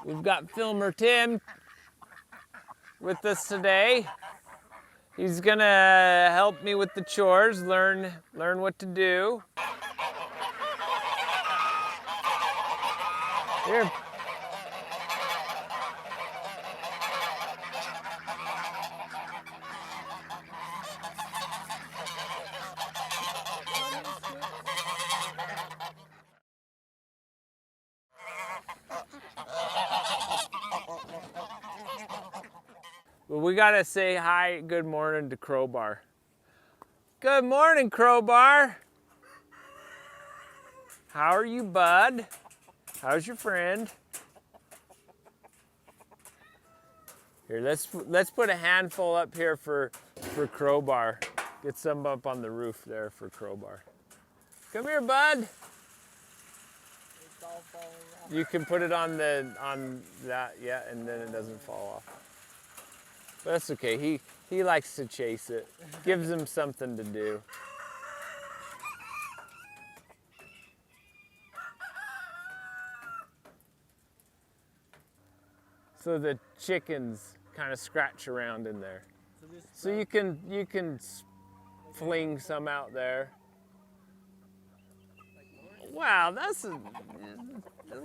We've got FilmerTim with us today. He's gonna help me with the chores, learn what to do. Here. Well, we gotta say hi, good morning to Crowbar. Good morning, Crowbar. How are you, bud? How's your friend? Here, let's put a handful up here for Crowbar. Get some up on the roof there for Crowbar. Come here, bud. It's all falling off. You can put it on that, yeah, and then it doesn't fall off. But that's okay. He likes to chase it. Gives him something to do. So the chickens kind of scratch around in there. So you can fling some out there. Wow, that's a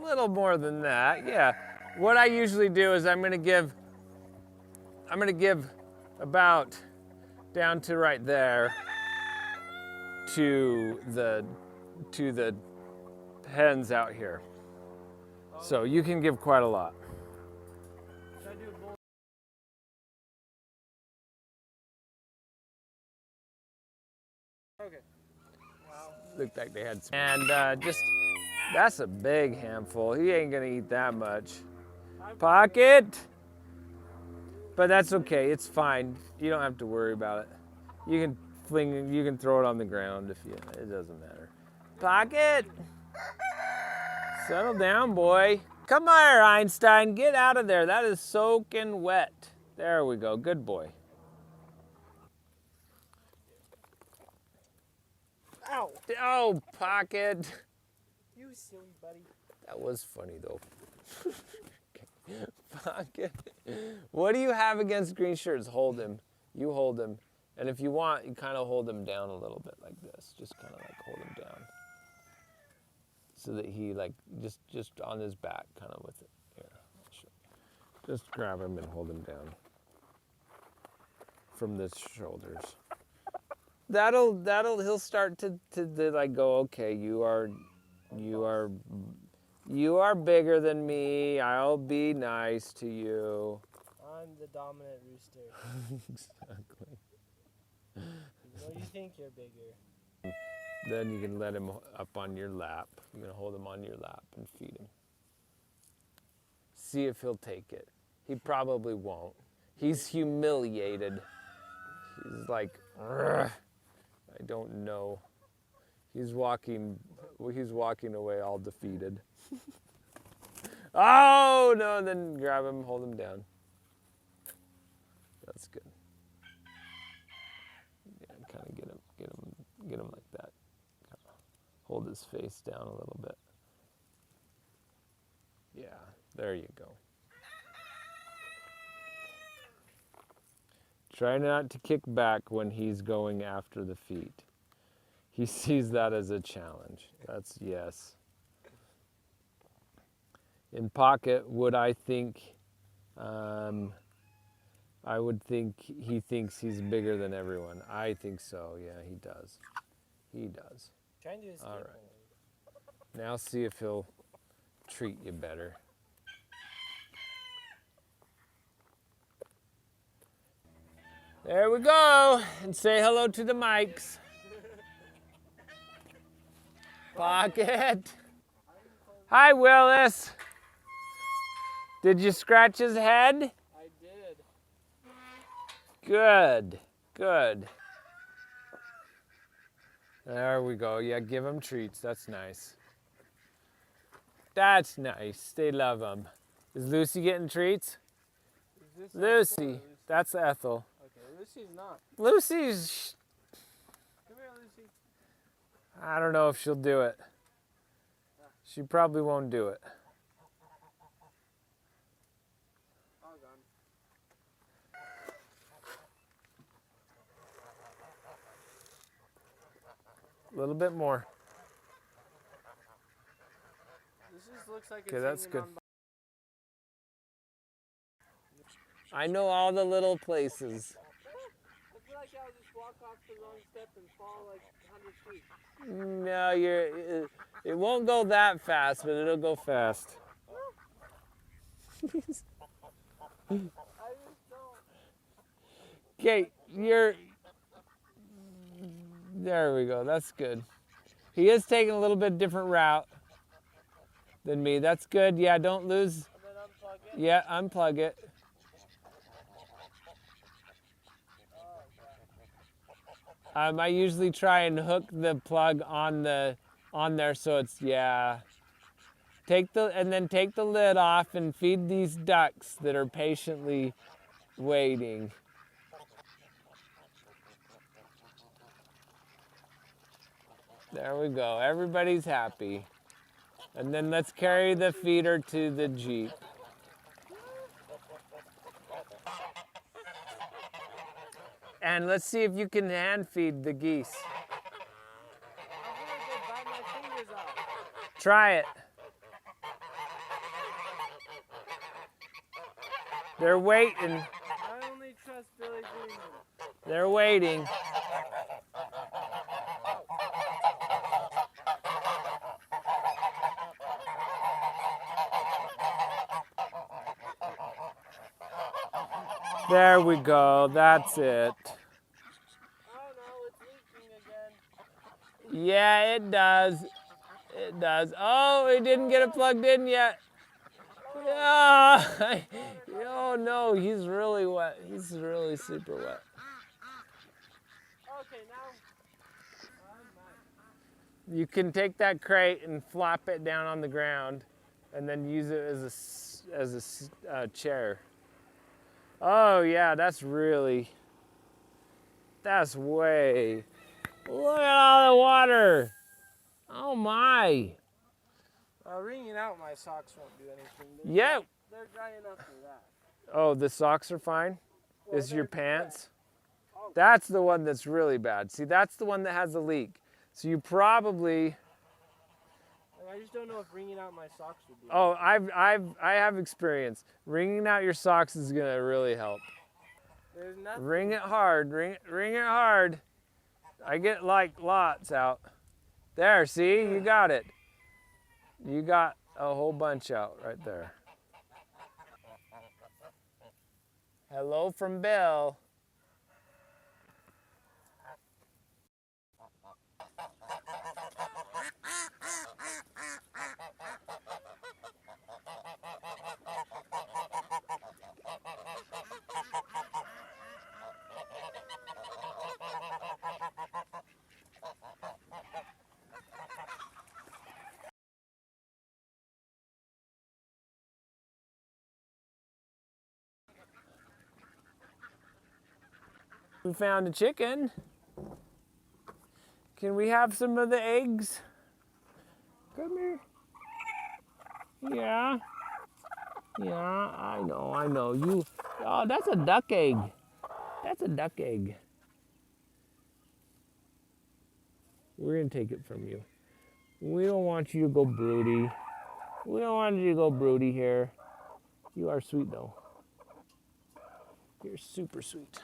little more than that. Yeah. What I usually do is I'm gonna give about down to right there to the hens out here. So you can give quite a lot. Okay. Wow. Looked like they had some. And that's a big handful. He ain't gonna eat that much. Pocket. But that's okay, it's fine. You don't have to worry about it. You can throw it on the ground it doesn't matter. Pocket. Settle down, boy. Come here, Einstein, get out of there. That is soaking wet. There we go, good boy. Ow! Oh, Pocket. You silly buddy. That was funny though. Pocket. What do you have against green shirts? Hold him. You hold him. And if you want, you kind of hold him down a little bit like this. Just kind of like hold him down. So that he like, just on his back kind of with it. Here, just grab him and hold him down. From the shoulders. He'll start to like go, okay, you are bigger than me. I'll be nice to you. I'm the dominant rooster. Exactly. Well, you think you're bigger. Then you can let him up on your lap. You can hold him on your lap and feed him. See if he'll take it. He probably won't. He's humiliated. He's like, I don't know. He's walking away all defeated. Oh no! Then grab him, hold him down. That's good. Yeah, kind of get him like that. Kinda hold his face down a little bit. Yeah, there you go. Try not to kick back when he's going after the feet. He sees that as a challenge. That's yes. In Pocket, would I think, I would think he thinks he's bigger than everyone. I think so, yeah, he does. He does. Trying to escape. All right. Now see if he'll treat you better. There we go. And say hello to the mics. Pocket. Hi, Willis. Did you scratch his head? I did. Good, good. There we go. Yeah, give him treats. That's nice. That's nice. They love him. Is Lucy getting treats? Is this Lucy. That's Ethel. Okay, Lucy's not. Lucy's... Come here, Lucy. I don't know if she'll do it. She probably won't do it. A little bit more. This just looks like it's Okay, that's hanging good. on by- I know all the little places. I feel like I'll just walk off the wrong step and fall like 100 feet. No, it won't go that fast, but it'll go fast. I just don't. Okay, there we go, that's good. He is taking a little bit different route than me. That's good. Yeah, don't lose. And then unplug it. Yeah, unplug it. I usually try and hook the plug on there so it's, yeah. And then take the lid off and feed these ducks that are patiently waiting. There we go. Everybody's happy. And then let's carry the feeder to the Jeep. And let's see if you can hand feed the geese. I'm gonna go bite my fingers off. Try it. They're waiting. I only trust Billy doing this. They're waiting. There we go. That's it. Oh no, it's leaking again. Yeah, it does. It does. Oh, it didn't get it plugged in yet. Oh, oh no, he's really wet. He's really super wet. Okay, now. You can take that crate and flop it down on the ground and then use it as a chair. Oh yeah, that's way. Look at all the water. Oh my. Wringing out my socks won't do anything. Yeah. They're dry enough for that. Oh, the socks are fine? Well, Is your they're pants? Oh. That's the one that's really bad. See, that's the one that has a leak. So you probably. I just don't know if wringing out my socks would do. Oh, I have experience. Wringing out your socks is gonna really help. There's nothing. Wring it hard. Wring it hard. I get like lots out. There, see, you got it. You got a whole bunch out right there. Hello from Bill. We found a chicken. Can we have some of the eggs? Come here. Yeah. Yeah, I know. Oh, that's a duck egg. That's a duck egg. We're gonna take it from you. We don't want you to go broody. We don't want you to go broody here. You are sweet though. You're super sweet.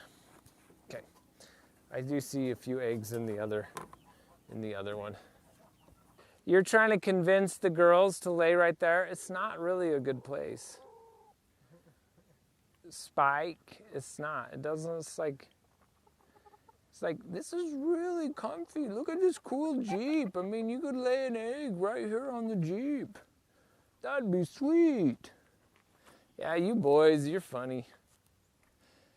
Okay. I do see a few eggs in the other one. You're trying to convince the girls to lay right there. It's not really a good place. Spike, it's not. It doesn't, it's like, this is really comfy. Look at this cool Jeep. I mean, you could lay an egg right here on the Jeep. That'd be sweet. Yeah, you boys, you're funny.